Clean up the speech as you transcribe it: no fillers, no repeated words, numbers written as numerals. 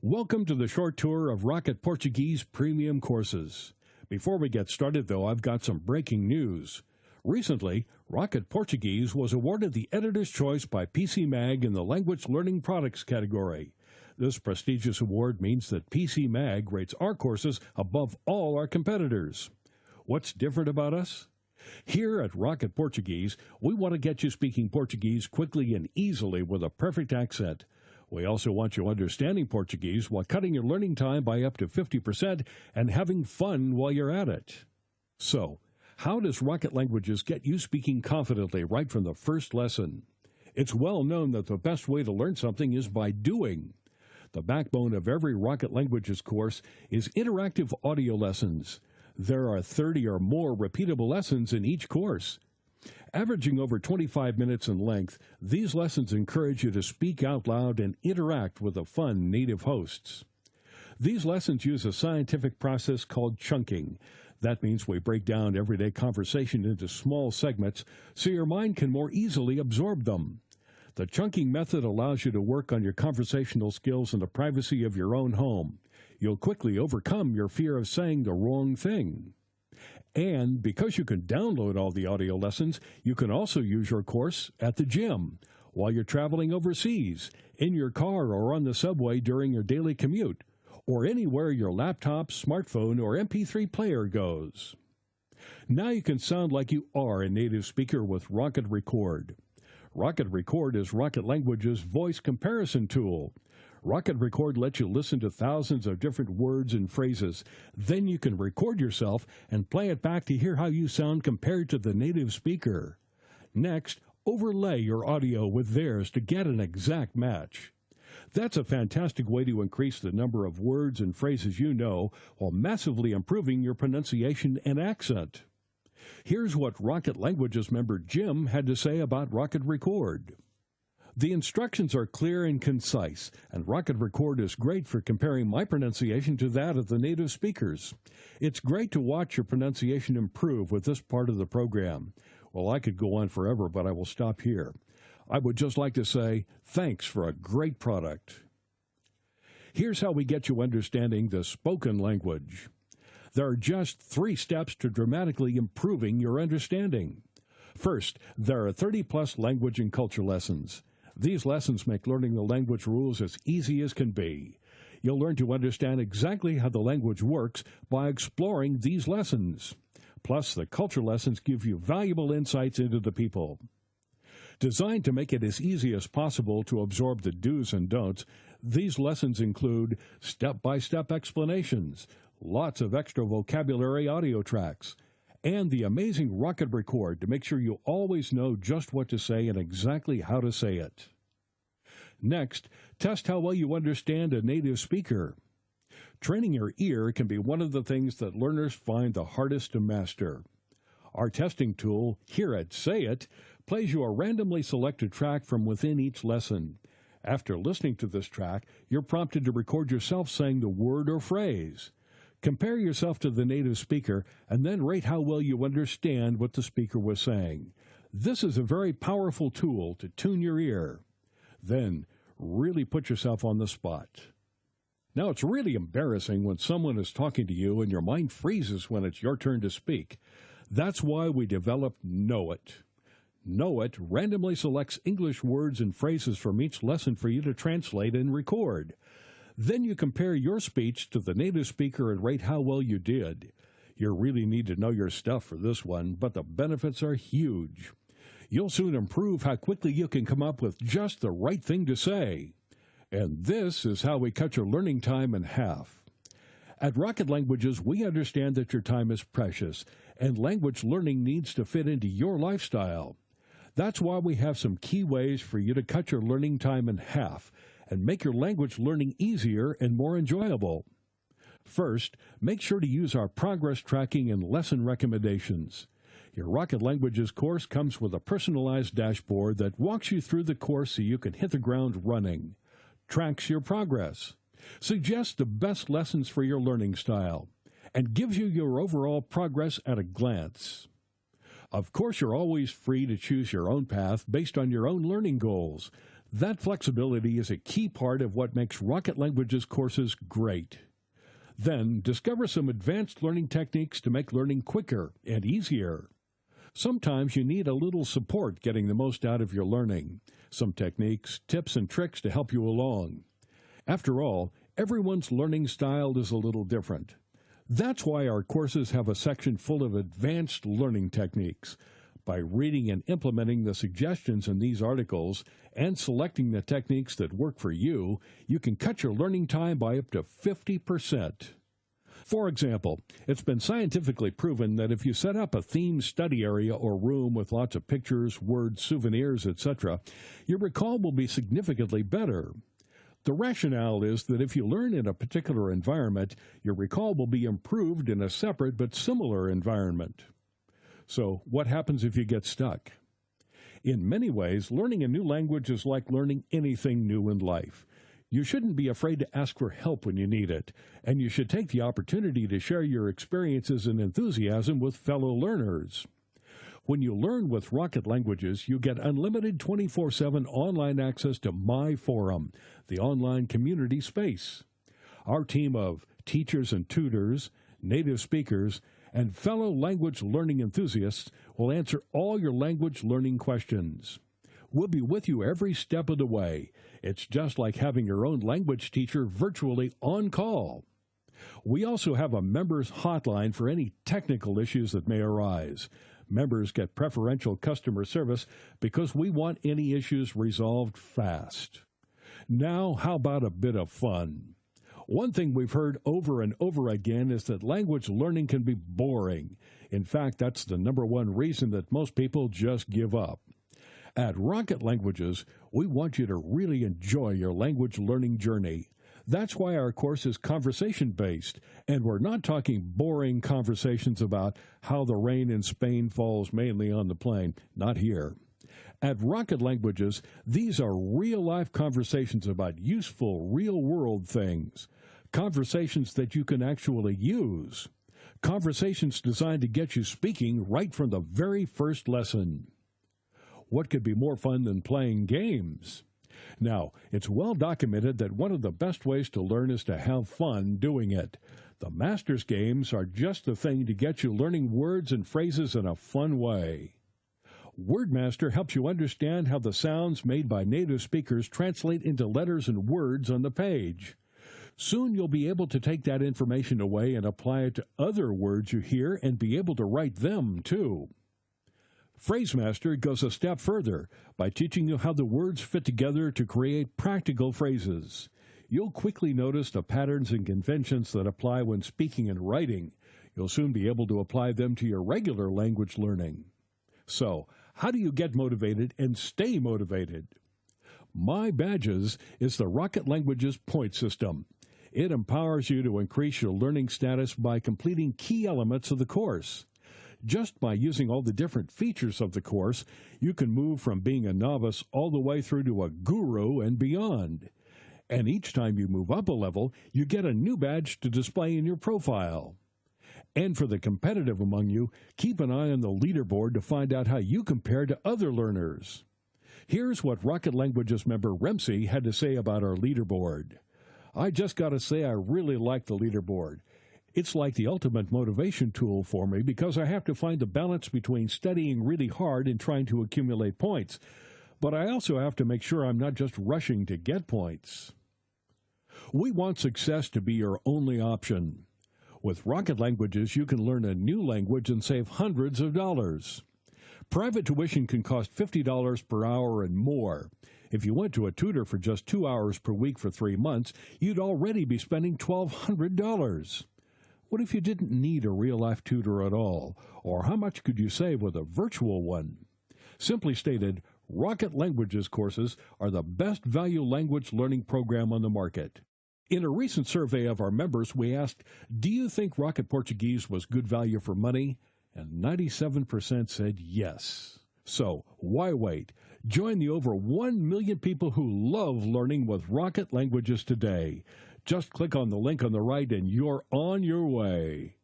Welcome to the short tour of Rocket Portuguese premium courses. Before we get started, though, I've got some breaking news. Recently, Rocket Portuguese was awarded the Editor's Choice by PC Mag in the Language Learning Products category. This prestigious award means that PC Mag rates our courses above all our competitors. What's different about us? Here at Rocket Portuguese, we want to get you speaking Portuguese quickly and easily with a perfect accent. We also want you understanding Portuguese while cutting your learning time by up to 50% and having fun while you're at it. So, how does Rocket Languages get you speaking confidently right from the first lesson? It's well known that the best way to learn something is by doing. The backbone of every Rocket Languages course is interactive audio lessons. There are 30 or more repeatable lessons in each course. Averaging over 25 minutes in length, these lessons encourage you to speak out loud and interact with the fun native hosts. These lessons use a scientific process called chunking. That means we break down everyday conversation into small segments so your mind can more easily absorb them. The chunking method allows you to work on your conversational skills in the privacy of your own home. You'll quickly overcome your fear of saying the wrong thing. And because you can download all the audio lessons, you can also use your course at the gym, while you're traveling overseas, in your car or on the subway during your daily commute, or anywhere your laptop, smartphone, or MP3 player goes. Now you can sound like you are a native speaker with Rocket Record. Rocket Record is Rocket Language's voice comparison tool. Rocket Record lets you listen to thousands of different words and phrases. Then you can record yourself and play it back to hear how you sound compared to the native speaker. Next, overlay your audio with theirs to get an exact match. That's a fantastic way to increase the number of words and phrases you know while massively improving your pronunciation and accent. Here's what Rocket Languages member Jim had to say about Rocket Record. The instructions are clear and concise, and Rocket Record is great for comparing my pronunciation to that of the native speakers. It's great to watch your pronunciation improve with this part of the program. Well, I could go on forever, but I will stop here. I would just like to say thanks for a great product. Here's how we get you understanding the spoken language. There are just 3 steps to dramatically improving your understanding. First, there are 30-plus language and culture lessons. These lessons make learning the language rules as easy as can be. You'll learn to understand exactly how the language works by exploring these lessons. Plus, the culture lessons give you valuable insights into the people. Designed to make it as easy as possible to absorb the do's and don'ts, these lessons include step-by-step explanations, lots of extra vocabulary audio tracks, and the amazing Rocket Record to make sure you always know just what to say and exactly how to say it. Next, test how well you understand a native speaker. Training your ear can be one of the things that learners find the hardest to master. Our testing tool, here at Say It, plays you a randomly selected track from within each lesson. After listening to this track, you're prompted to record yourself saying the word or phrase. Compare yourself to the native speaker and then rate how well you understand what the speaker was saying. This is a very powerful tool to tune your ear. Then, really put yourself on the spot. Now, it's really embarrassing when someone is talking to you and your mind freezes when it's your turn to speak. That's why we developed Know It. Know It randomly selects English words and phrases from each lesson for you to translate and record. Then you compare your speech to the native speaker and rate how well you did. You really need to know your stuff for this one, but the benefits are huge. You'll soon improve how quickly you can come up with just the right thing to say. And this is how we cut your learning time in half. At Rocket Languages, we understand that your time is precious, and language learning needs to fit into your lifestyle. That's why we have some key ways for you to cut your learning time in half and make your language learning easier and more enjoyable. First, make sure to use our progress tracking and lesson recommendations. Your Rocket Languages course comes with a personalized dashboard that walks you through the course so you can hit the ground running, tracks your progress, suggests the best lessons for your learning style, and gives you your overall progress at a glance. Of course, you're always free to choose your own path based on your own learning goals. That flexibility is a key part of what makes Rocket Languages courses great. Then, discover some advanced learning techniques to make learning quicker and easier. Sometimes you need a little support getting the most out of your learning. Some techniques, tips, and tricks to help you along. After all, everyone's learning style is a little different. That's why our courses have a section full of advanced learning techniques. By reading and implementing the suggestions in these articles and selecting the techniques that work for you, you can cut your learning time by up to 50%. For example, it's been scientifically proven that if you set up a themed study area or room with lots of pictures, words, souvenirs, etc., your recall will be significantly better. The rationale is that if you learn in a particular environment, your recall will be improved in a separate but similar environment. So, what happens if you get stuck? In many ways, learning a new language is like learning anything new in life. You shouldn't be afraid to ask for help when you need it, and you should take the opportunity to share your experiences and enthusiasm with fellow learners. When you learn with Rocket Languages, you get unlimited 24/7 online access to My Forum, the online community space. Our team of teachers and tutors, native speakers, and fellow language learning enthusiasts will answer all your language learning questions. We'll be with you every step of the way. It's just like having your own language teacher virtually on call. We also have a members hotline for any technical issues that may arise. Members get preferential customer service because we want any issues resolved fast. Now, how about a bit of fun? One thing we've heard over and over again is that language learning can be boring. In fact, that's the number one reason that most people just give up. At Rocket Languages, we want you to really enjoy your language learning journey. That's why our course is conversation-based, and we're not talking boring conversations about how the rain in Spain falls mainly on the plain. Not here. At Rocket Languages, these are real-life conversations about useful, real-world things. Conversations that you can actually use. Conversations designed to get you speaking right from the very first lesson. What could be more fun than playing games? Now, it's well documented that one of the best ways to learn is to have fun doing it. The Masters games are just the thing to get you learning words and phrases in a fun way. WordMaster helps you understand how the sounds made by native speakers translate into letters and words on the page. Soon you'll be able to take that information away and apply it to other words you hear and be able to write them, too. PhraseMaster goes a step further by teaching you how the words fit together to create practical phrases. You'll quickly notice the patterns and conventions that apply when speaking and writing. You'll soon be able to apply them to your regular language learning. So, how do you get motivated and stay motivated? My Badges is the Rocket Languages point system. It empowers you to increase your learning status by completing key elements of the course. Just by using all the different features of the course, you can move from being a novice all the way through to a guru and beyond. And each time you move up a level, you get a new badge to display in your profile. And for the competitive among you, keep an eye on the leaderboard to find out how you compare to other learners. Here's what Rocket Languages member Remsey had to say about our leaderboard. I just got to say I really like the leaderboard. It's like the ultimate motivation tool for me because I have to find the balance between studying really hard and trying to accumulate points. But I also have to make sure I'm not just rushing to get points. We want success to be your only option. With Rocket Languages, you can learn a new language and save hundreds of dollars. Private tuition can cost $50 per hour and more. If you went to a tutor for just 2 hours per week for 3 months, you'd already be spending $1,200. What if you didn't need a real-life tutor at all? Or how much could you save with a virtual one? Simply stated, Rocket Languages courses are the best value language learning program on the market. In a recent survey of our members, we asked, do you think Rocket Portuguese was good value for money? And 97% said yes. So, why wait? Join the over 1 million people who love learning with Rocket Languages today. Just click on the link on the right and you're on your way.